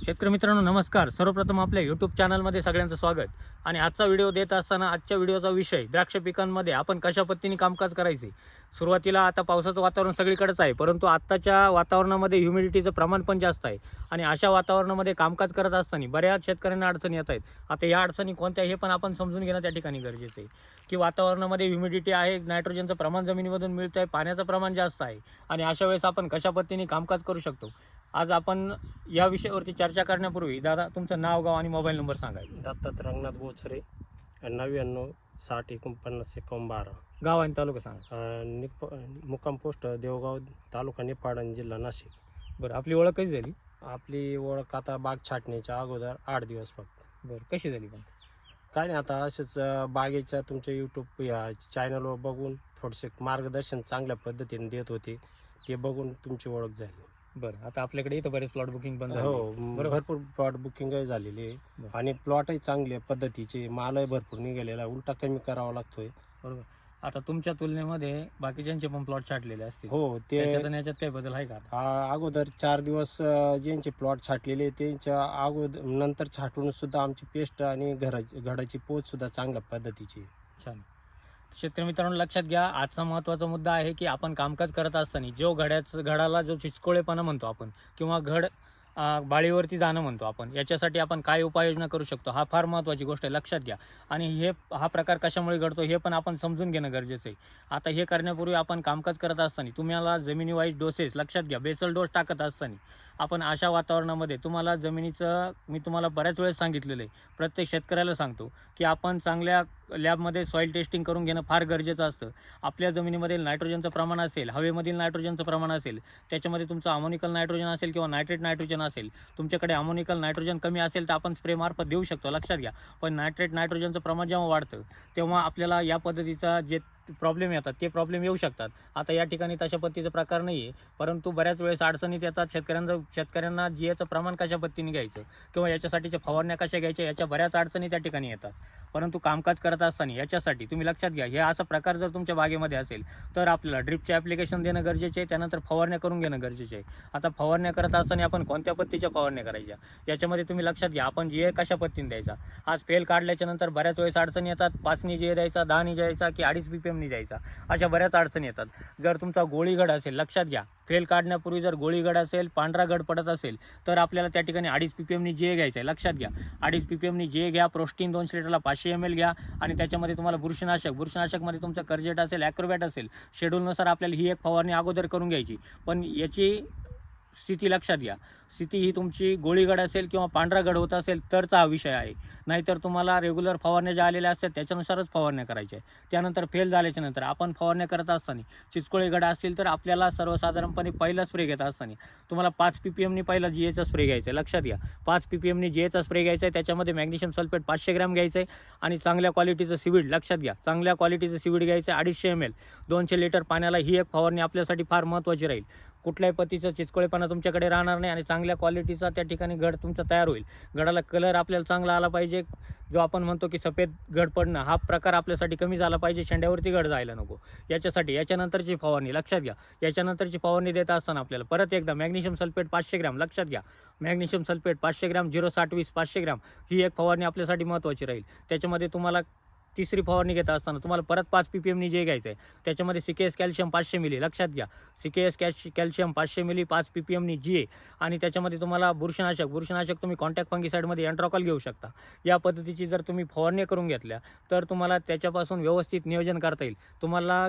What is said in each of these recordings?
शेतकरी मित्रांनो नमस्कार. सर्वप्रथम आपल्या यूट्यूब चॅनलमध्ये सगळ्यांचं स्वागत. आणि आजचा व्हिडिओ देत असताना आजच्या व्हिडिओचा विषय द्राक्ष पिकांमध्ये आपण कशा पद्धतीने कामकाज करायचे. सुरुवातीला आता पावसाचं वातावरण सगळीकडेच आहे, परंतु आत्ताच्या वातावरणामध्ये ह्युमिडिटीचं प्रमाण पण जास्त आहे आणि अशा वातावरणामध्ये कामकाज करत असताना बऱ्याच शेतकऱ्यांना अडचणी येत आहेत. आता या अडचणी कोणत्या हे पण आपण समजून घेणं त्या ठिकाणी गरजेचं आहे की वातावरणामध्ये ह्युमिडिटी आहे, नायट्रोजनचं प्रमाण जमिनीमधून मिळतं आहे, पाण्याचं प्रमाण जास्त आहे आणि अशा वेळेस आपण कशा पद्धतीने कामकाज करू शकतो. आज आपण या विषयावरती चर्चा करण्यापूर्वी दादा तुमचं नाव, गाव आणि मोबाईल नंबर सांगायचं. दत्तात्रय रंगनाथ बोचरे 99 60 49 51 12. गाव आणि तालुका सांगा. मुक्काम पोस्ट देवगाव, तालुका निफाड आणि जिल्हा नाशिक. बरं, आपली ओळख कशी झाली? आपली ओळख आता बाग छाटणीच्या अगोदर 8 दिवस फक्त. बरं, कशी झाली पण? काय नाही, आता असेच बागेच्या तुमच्या यूट्यूब या चॅनलवर बघून थोडेसे मार्गदर्शन चांगल्या पद्धतीने देत होते, ते बघून तुमची ओळख झाली. बरं, आता आपल्याकडे इथं बरेच प्लॉट बुकिंग पण झाले. हो, भरपूर प्लॉट बुकिंगही झालेली आहे आणि प्लॉटही चांगल्या पद्धतीचे, मालही भरपूर निघालेला, उलटा कमी करावा लागतोय. बरोबर. आता तुमच्या तुलनेमध्ये बाकीच्यांचे पण प्लॉट छाटलेले असतील. हो, ते याच्यात काही बदल आहे का? अगोदर 4 दिवस ज्यांचे प्लॉट छाटलेले त्यांच्या अगोदर नंतर छाटून सुद्धा आमची पेस्ट आणि घडाची पोच सुद्धा चांगल्या पद्धतीची. छान. शेतकरी मित्रांनो लक्षात घ्या, आजचा महत्त्वाचा मुद्दा आहे की आपण कामकाज करत असताना जो घडाला जो चिचकोळेपणा म्हणतो आपण किंवा घड बाळीवरती जाणं म्हणतो आपण, याच्यासाठी आपण काय उपाययोजना करू शकतो हा फार महत्त्वाची गोष्ट आहे, लक्षात घ्या. आणि हा प्रकार कशामुळे घडतो हे पण आपण समजून घेणं गरजेचं आहे. आता हे करण्यापूर्वी आपण कामकाज करत असताना तुम्हाला जमिनी वाईज डोसेस लक्षात घ्या. बेसल डोस टाकत असताना आपण अशा वातावरणामध्ये तुम्हाला जमिनीचं, मी तुम्हाला बऱ्याच वेळेस सांगितलेलं आहे, प्रत्येक शेतकऱ्याला सांगतो की आपण चांगल्या लॅबमध्ये सॉईल टेस्टिंग करून घेणं फार गरजेचं असतं. आपल्या जमिनीमध्ये नायट्रोजनचं प्रमाण असेल, हवेमधील नायट्रोजनचं प्रमाण असेल, त्याच्यामध्ये तुमचं अमोनिकल नायट्रोजन असेल किंवा नायट्रेट नायट्रोजन असेल, तुमच्याकडे अमोनिकल नायट्रोजन कमी असेल तर आपण स्प्रे मार्फत देऊ शकतो, लक्षात घ्या. पण नायट्रेट नायट्रोजनचं प्रमाण जेव्हा वाढतं तेव्हा आपल्याला या पद्धतीचा जे प्रॉब्लेम येतात ते प्रॉब्लेम येऊ शकतात. आता या ठिकाणी तशा पद्धतीचा प्रकार नाही आहे, परंतु बऱ्याच वेळेस अडचणीत येतात. शेतकऱ्यांना जियाचं प्रमाण कशा पद्धतीने घ्यायचं किंवा याच्यासाठीच्या फवारण्या कशा घ्यायच्या याच्या बऱ्याच अडचणी त्या ठिकाणी येतात. परंतु कामकाज करत असताना याच्यासाठी तुम्ही लक्षात घ्या, हे असा प्रकार जर तुमच्या बागेमध्ये असेल तर आपल्याला ड्रिपचे ॲप्लिकेशन देणं गरजेचे आहे, त्यानंतर फवारण्या करून घेणं गरजेचे आहे. आता फवारण्या करत असताना आपण कोणत्या पद्धतीच्या फवारण्या करायच्या याच्यामध्ये तुम्ही लक्षात घ्या, आपण जीए कशा पद्धतीने द्यायचा. आज फेल काढल्याच्या नंतर बऱ्याच वेळेस अडचणी येतात. 5 जीए द्यायचा, 10 द्यायचा की 2.5 ppm द्यायचा, अशा बऱ्याच अडचणी येतात. जर तुमचा गोळीगड असेल, लक्षात घ्या, फेल काढण्यापूर्वी जर गोळीगड असेल, पांढरा गड पडत असेल तर आपल्याला त्या ठिकाणी 2.5 ppm जीए घ्यायचा आहे, लक्षात घ्या. 2.5 ppm जीए घ्या. प्रोस्टीन 200 लिटरला 500 ml घ्या आणि त्याच्यामध्ये तुम्हाला बुरशीनाशकमध्ये तुमचं कर्जेट असेल, ॲक्रोबॅट असेल, शेड्यूलनुसार आपल्याला ही एक फवारणी अगोदर करून घ्यायची. पण याची स्थिती लक्षात घ्या, स्थिती ही तुमची गोळीगड असेल किंवा पांढरा गड होत असेल तरचा हा विषय आहे. नाहीतर तुम्हाला रेग्युलर फवारण्या ज्या आलेल्या असतात त्याच्यानुसारच फवारण्या करायच्या आहे. त्यानंतर फेल झाल्याच्या नंतर आपण फवारण्या करत असताना चिचकोळे गड असतील तर आपल्याला सर्वसाधारणपणे पहिला स्प्रे घेत असताना तुम्हाला 5 ppm पहिला जीएचा स्प्रे घ्यायचा आहे, लक्षात घ्या. 5 ppm जीएचा स्प्रे घ्यायचा आहे. त्याच्यामध्ये मॅग्नेशियम सल्फेट 500 ग्रॅम घ्यायचं आहे आणि चांगल्या क्वालिटीचं सीवीड, लक्षात घ्या, चांगल्या क्वालिटीचं सीवीड घ्यायचं आहे 250 ml 200 लिटर पाण्याला. ही एक फवारणी आपल्यासाठी फार महत्त्वाची राहील. कुठल्याही पद्धतीचा चिचकोळेपणा तुमच्याकडे राहणार नाही आणि चांगल्या क्वालिटीचा त्या ठिकाणी घड तुमचा तयार होईल. गडाला कलर आपल्याला चांगला आला पाहिजे. जो आपण म्हणतो की सफेद घड पडणं हा प्रकार आपल्यासाठी कमी झाला पाहिजे, शेंड्यावरती घड जायला नको. याच्यानंतरची फवारणी लक्षात घ्या. याच्यानंतरची फवारणी देत असताना आपल्याला परत एकदा मॅग्नेशियम सल्फेट 500 ग्रॅम, लक्षात घ्या, मॅग्नेशियम सल्फेट 500 ग्रॅम 0-60-20 500 ग्रॅम ही एक फवारणी आपल्यासाठी महत्त्वाची राहील. त्याच्यामध्ये तुम्हाला तिसरी फवारणी घेत असताना तुम्हाला परत 5 ppm जे घ्यायचं आहे. त्याच्यामध्ये सिकेएस कॅल्शियम 500 मिली, लक्षात घ्या, सिकेएस कॅल्शियम 500 मिली 5 ppm जी आणि त्याच्यामध्ये तुम्हाला बुरशीनाशक तुम्ही कॉन्टॅक्ट फंगिसाईडमध्ये एन्ट्रॉकल घेऊ शकता. या पद्धतीची जर तुम्ही फवारणी करून घेतल्या तर तुम्हाला त्याच्यापासून व्यवस्थित नियोजन करता येईल. तुम्हाला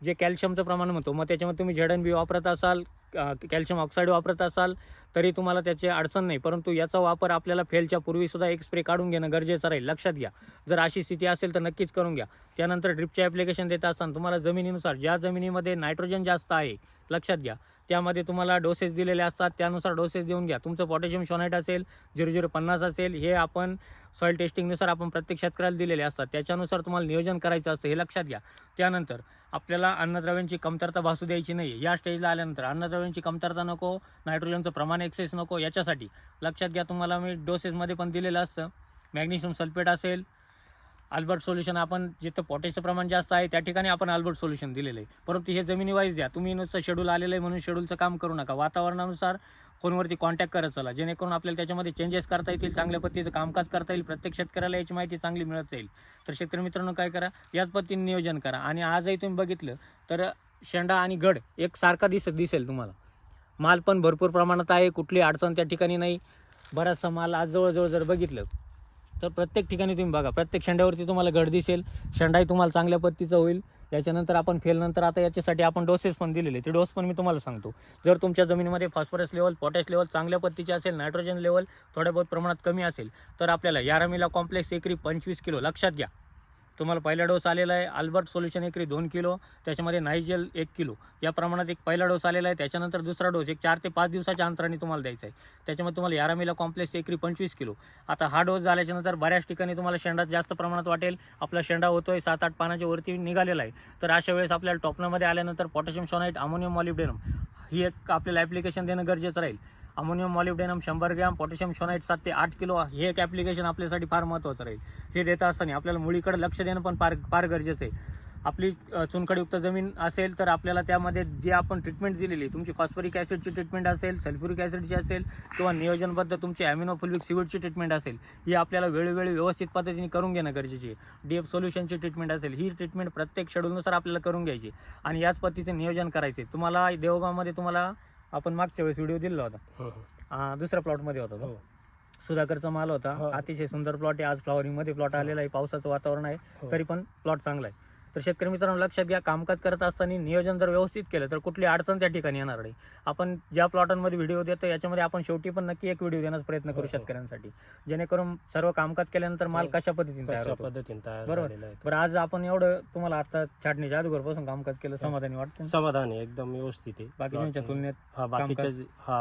जे कॅल्शियमचं प्रमाण म्हणतो मग त्याच्यामध्ये तुम्ही ZNB वापरत असाल, कॅल्शियम ऑक्साईड वापरत असाल तरी तुम्हाला त्याची अडचण नाही, परंतु याचा वापर आपल्याला फेलच्या पूर्वीसुद्धा एक स्प्रे काढून घेणं गरजेचं राहील, लक्षात घ्या. जर अशी स्थिती असेल तर नक्कीच करून घ्या. त्यानंतर ड्रिपचे ॲप्लिकेशन देत असताना तुम्हाला जमिनीनुसार, ज्या जमिनीमध्ये नायट्रोजन जास्त आहे, लक्षात घ्या, त्यामध्ये तुम्हाला डोसेस दिलेले असतात, त्यानुसार डोसेस देऊन घ्या. तुमचं पोटॅशियम शोनाईट असेल 0050 असेल, हे आपण सॉईल टेस्टिंगनुसार आपण प्रत्येक शेतकऱ्याला दिलेले असतात, त्याच्यानुसार तुम्हाला नियोजन करायचं असतं, हे लक्षात घ्या. त्यानंतर आपल्याला अन्नद्रव्यांची कमतरता भासू द्यायची नाही. या स्टेजला आल्यानंतर अन्नद्रव्यांची कमतरता नको, नायट्रोजनचं प्रमाण एक्सेस नको, याच्यासाठी लक्षात घ्या तुम्हाला मी डोसेसमध्ये पण दिलेलं असतं. मॅग्नेशियम सल्फेट असेल, अल्बर्ट सोल्युशन, आपण जिथं पोटॅशचं प्रमाण जास्त आहे त्या ठिकाणी आपण अल्बर्ट सोल्युशन दिलेलं आहे, परंतु हे जमिनी वाईज द्या. तुम्ही नुसतं शेड्यूल आलेलं आहे म्हणून शेड्यूलचं काम करू नका. वातावरणानुसार फोनवरती कॉन्टॅक्ट करत चला, जेणेकरून आपल्याला त्याच्यामध्ये चेंजेस करता येतील, चांगल्या पद्धतीचं कामकाज करता येईल, प्रत्येक शेतकऱ्याला याची माहिती चांगली मिळत जाईल. तर शेतकरी मित्रांनो काय करा, याच पद्धतीने नियोजन करा. आणि आजही तुम्ही बघितलं तर शेंडा आणि घड एक सारखा दिसेल तुम्हाला. माल पण भरपूर प्रमाणात आहे, कुठली अडचण त्या ठिकाणी नाही. बराचसा माल आज जवळजवळ जर बघितलं तर प्रत्येक ठिकाणी तुम्ही बघा, प्रत्येक शेंड्यावरती तुम्हाला घड दिसेल, शेंडाही तुम्हाला चांगल्या पद्धतीचं होईल. याच्यानंतर आपण फेलनंतर आता याच्यासाठी आपण डोसेस पण दिलेले, ते डोस पण मी तुम्हाला सांगतो. जर तुमच्या जमिनीमध्ये फॉस्फरस लेवल, पोटॅश लेवल चांगल्या पद्धतीचे असेल, नायट्रोजन लेवल थोड्या बहुत प्रमाणात कमी असेल, तर आपल्याला यारामीला कॉम्प्लेक्स एकरी 25 किलो, लक्षात घ्या. तुम्हाला पहिला डोस आलेला आहे, अल्बर्ट सोल्युशन एकरी 2 किलो, त्याच्यामध्ये नायजेल 1 किलो, या प्रमाणात एक पहिला डोस आलेला आहे. त्याच्यानंतर दुसरा डोस एक 4 ते 5 दिवसाच्या अंतराने तुम्हाला द्यायचा आहे. त्याच्यामध्ये तुम्हाला यारामीला कॉम्प्लेक्स एकरी 25 किलो. आता हा डोस झाल्याच्यानंतर बऱ्याच ठिकाणी तुम्हाला शेंडा जास्त प्रमाणात वाटेल, आपला शेंडा होतोय 7-8 पानाच्या वरती निघालेला आहे. तर अशा वेळेस आपल्याला टॉपनामध्ये आल्यानंतर पोटॅशियम सोनाईट, अमोनियम मॉलिब्डेनम ही एक आपल्याला ॲप्लिकेशन देणं गरजेचं राहील. अमोनियम मॉलिब्डेनम 100 ग्रॅम, पोटॅशियम सोनाईट 7 ते 8 किलो, हे एक ॲप्लिकेशन आपल्यासाठी फार महत्त्वाचं राहील. हे देता असताना आपल्याला मुळीकडे लक्ष देणं पण फार गरजेचं आहे. आपली चुनखडीयुक्त जमीन असेल तर आपल्याला त्यामध्ये जे आपण ट्रीटमेंट दिलेली, तुमची फॉस्फरिक ॲसिडची ट्रीटमेंट असेल, सल्फ्युरिक ॲसिडची असेल, किंवा नियोजनबद्ध तुमची ॲमिनोफुल्विक सिविडची ट्रीटमेंट असेल, ही आपल्याला वेळोवेळी व्यवस्थित पद्धतीने करून घेणं गरजेची आहे. DF सोल्युशनची ट्रीटमेंट असेल, ही ट्रीटमेंट प्रत्येक शेड्यूलनुसार आपल्याला करून घ्यायची आणि याच पद्धतीचे नियोजन करायचे. तुम्हाला देवगावमध्ये तुम्हाला आपण मागच्या वेळेस व्हिडिओ दिला होता, दुसऱ्या प्लॉटमध्ये होता तो, सुधाकरचा माल होता. अतिशय सुंदर प्लॉट आहे. आज फ्लॉवरिंगमध्ये प्लॉट आलेला आहे, पावसाचं वातावरण आहे, तरी पण प्लॉट चांगला आहे. तर शेतकरी मित्रांनो लक्षात घ्या, कामकाज करत असताना नियोजन जर व्यवस्थित केलं तर कुठली अडचण त्या ठिकाणी येणार नाही. आपण ज्या प्लॉटांमध्ये व्हिडिओ देतो याच्यामध्ये आपण शेवटी पण नक्की एक व्हिडिओ देण्याचा प्रयत्न करू शेतकऱ्यांसाठी, जेणेकरून सर्व कामकाज केल्यानंतर माल कशा पद्धतीने तयार होतो. बरोबर. बरं, आज आपण एवढं तुम्हाला आता छाटणीच्या अगोदरपासून कामकाज केलं, समाधानी वाटतं? समाधानी, एकदम व्यवस्थित आहे. बाकीच्या तुलनेत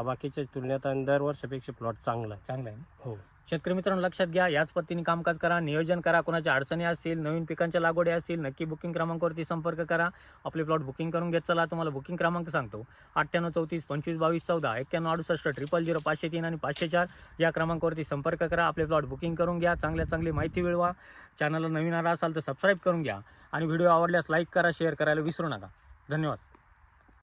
बाकीच्या तुलनेत आणि दर वर्षापेक्षा प्लॉट चांगला आहे. हो. शेतकरी मित्रांनो लक्षात घ्या, याच पद्धतीने कामकाज करा, नियोजन करा. कोणाच्या अडचणी असतील, नवीन पिकांच्या लागवडी असतील, नक्की बुकिंग क्रमांकावरती संपर्क करा. आपले प्लॉट बुकिंग करून घेत चला. तुम्हाला बुकिंग क्रमांक सांगतो: 98 34 25 22 14 91 68 000 503 आणि 504 या क्रमांकावरती संपर्क करा. आपले प्लॉट बुकिंग करून घ्या. चांगली माहिती मिळवा. चॅनलला नवीन आला असाल तर सबस्क्राईब करून घ्या आणि व्हिडिओ आवडल्यास लाईक करा, शेअर करायला विसरू नका. धन्यवाद.